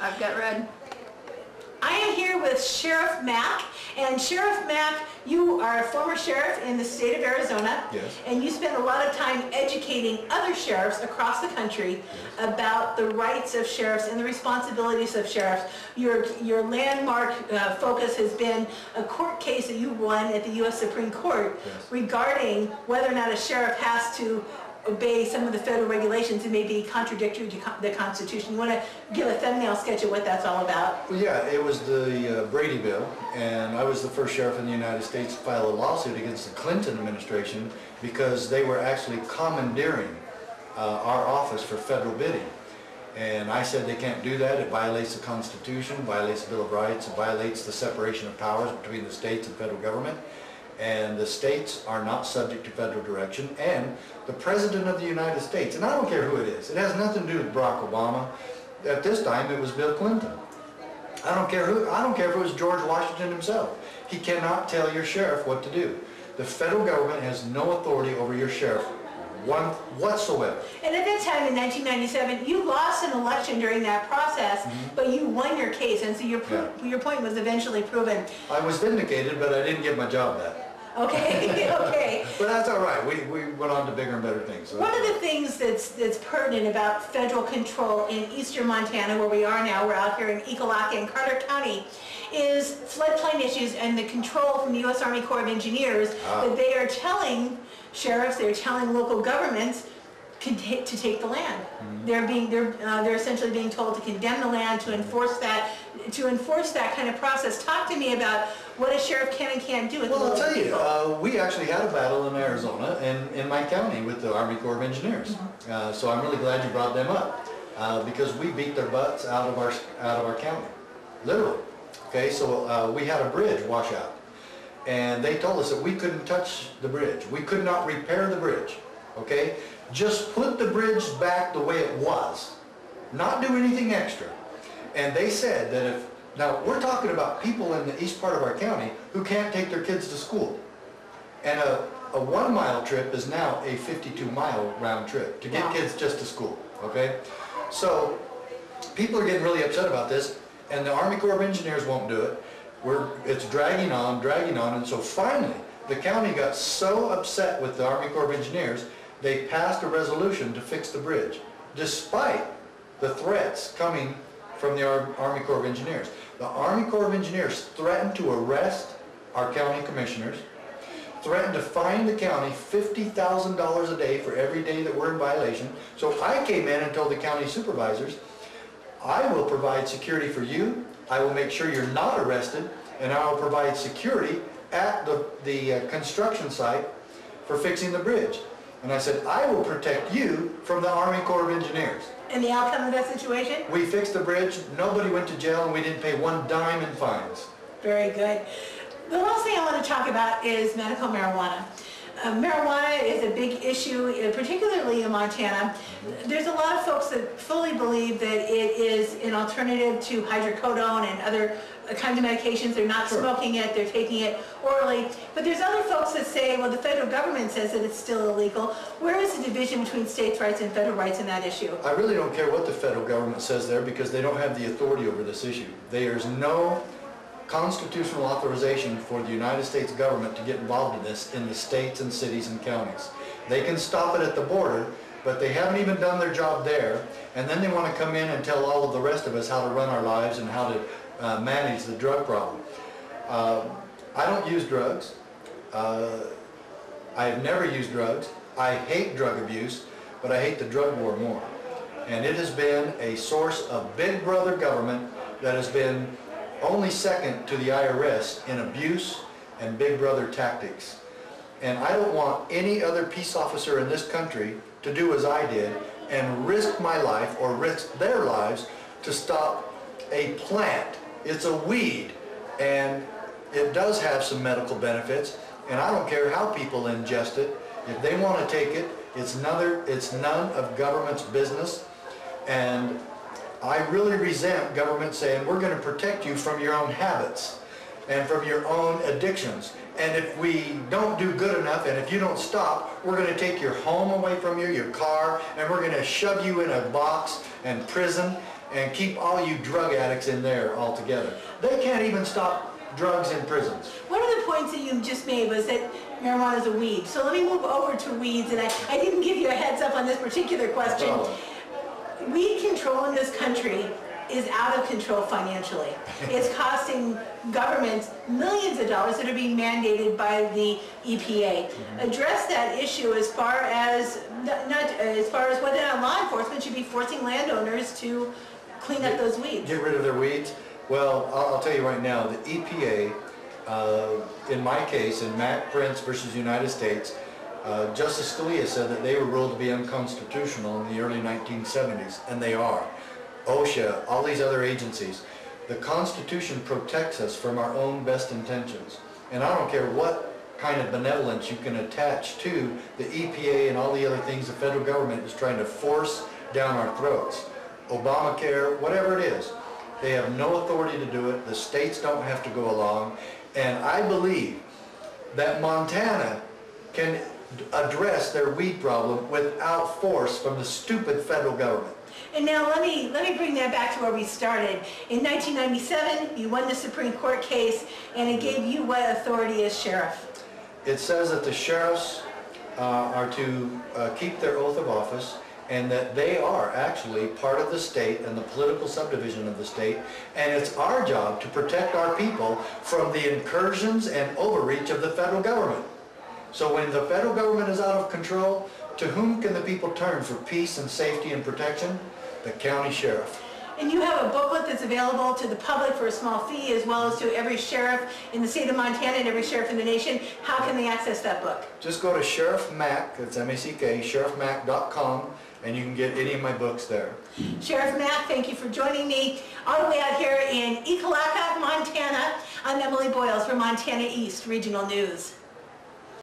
I've got red. I am here with Sheriff Mack, and Sheriff Mack, you are a former sheriff in the state of Arizona. Yes. And you spend a lot of time educating other sheriffs across the country about the rights of sheriffs and the responsibilities of sheriffs. Your landmark focus has been a court case that you won at the U.S. Supreme Court regarding whether or not a sheriff has to obey some of the federal regulations that may be contradictory to the Constitution. You want to give a thumbnail sketch of what that's all about? Well, yeah, it was the Brady bill, and I was the first sheriff in the United States to file a lawsuit against the Clinton administration because they were actually commandeering our office for federal bidding. And I said they can't do that. It violates the Constitution, violates the Bill of Rights, it violates the separation of powers between the states and federal government. And the states are not subject to federal direction, and the President of the United States, and I don't care who it is, it has nothing to do with Barack Obama. At this time it was Bill Clinton. I don't care if it was George Washington himself. He cannot tell your sheriff what to do. The federal government has no authority over your sheriff whatsoever. And at that time in 1997, you lost an election during that process, but you won your case, and so your point was eventually proven. I was vindicated, but I didn't get my job back. Okay, okay. But that's all right. We went on to bigger and better things. So one of the things that's pertinent about federal control in eastern Montana, where we are now, we're out here in Ekalaka and Carter County, is floodplain issues and the control from the U.S. Army Corps of Engineers that they are telling sheriffs, they're telling local governments to take the land. They're essentially being told to condemn the land, to enforce that kind of process. Talk to me about what a sheriff can and can't do with the local Well, I'll tell people. you, we actually had a battle in Arizona and in my county with the Army Corps of Engineers. So I'm really glad you brought them up because we beat their butts out of our county, literally. Okay, so we had a bridge washout, and they told us that we couldn't touch the bridge. We could not repair the bridge. Okay, just put the bridge back the way it was, not do anything extra. And they said that if, now we're talking about people in the east part of our county who can't take their kids to school. And a 1 mile trip is now a 52-mile round trip to get kids just to school, okay? So people are getting really upset about this, and the Army Corps of Engineers won't do it. It's dragging on, and so finally the county got so upset with the Army Corps of Engineers, they passed a resolution to fix the bridge, despite the threats coming from the Army Corps of Engineers. The Army Corps of Engineers threatened to arrest our county commissioners, threatened to fine the county $50,000 a day for every day that we're in violation. So I came in and told the county supervisors, I will provide security for you, I will make sure you're not arrested, and I will provide security at the construction site for fixing the bridge. And I said, I will protect you from the Army Corps of Engineers. And the outcome of that situation? We fixed the bridge, nobody went to jail, and we didn't pay one dime in fines. Very good. The last thing I want to talk about is medical marijuana. Marijuana is a big issue, particularly in Montana. There's a lot of folks that fully believe that it is an alternative to hydrocodone and other kinds of medications. They're not smoking it, they're taking it orally. But there's other folks that say, well, the federal government says that it's still illegal. Where is the division between states' rights and federal rights in that issue? I really don't care what the federal government says there because they don't have the authority over this issue. There's no constitutional authorization for the United States government to get involved in this in the states and cities and counties. They can stop it at the border, but they haven't even done their job there, and then they want to come in and tell all of the rest of us how to run our lives and how to manage the drug problem. I don't use drugs. I have never used drugs. I hate drug abuse, but I hate the drug war more. And it has been a source of big brother government that has been only second to the IRS in abuse and big brother tactics. And I don't want any other peace officer in this country to do as I did and risk my life or risk their lives to stop a plant. It's a weed, and it does have some medical benefits, and I don't care how people ingest it. If they want to take it, it's none of government's business. And I really resent government saying, we're going to protect you from your own habits and from your own addictions. And if we don't do good enough, and if you don't stop, we're going to take your home away from you, your car, and we're going to shove you in a box and prison. and keep all you drug addicts in there altogether. They can't even stop drugs in prisons. One of the points that you just made was that marijuana is a weed. So let me move over to weeds, and I didn't give you a heads up on this particular question. Weed control in this country is out of control financially. It's costing governments millions of dollars that are being mandated by the EPA. Address that issue as far as whether or not law enforcement should be forcing landowners to clean up those weeds. Get rid of their weeds? Well, I'll tell you right now, the EPA, in my case, in Mack, Printz versus United States, Justice Scalia said that they were ruled to be unconstitutional in the early 1970s, and they are. OSHA, all these other agencies. The Constitution protects us from our own best intentions. And I don't care what kind of benevolence you can attach to the EPA and all the other things the federal government is trying to force down our throats. Obamacare, whatever it is. They have no authority to do it. The states don't have to go along. And I believe that Montana can address their weed problem without force from the stupid federal government. And now let me bring that back to where we started. In 1997, you won the Supreme Court case, and it gave you what authority as sheriff? It says that the sheriffs are to keep their oath of office, and that they are actually part of the state and the political subdivision of the state, and it's our job to protect our people from the incursions and overreach of the federal government. So when the federal government is out of control, to whom can the people turn for peace and safety and protection? The county sheriff. And you have a booklet that's available to the public for a small fee, as well as to every sheriff in the state of Montana and every sheriff in the nation. How can they access that book? Just go to Sheriff Mack, that's M-A-C-K, sheriffmack.com, and you can get any of my books there. Sheriff Mack, thank you for joining me all the way out here in Ekalaka, Montana. I'm Emilie Boyles for Montana East Regional News.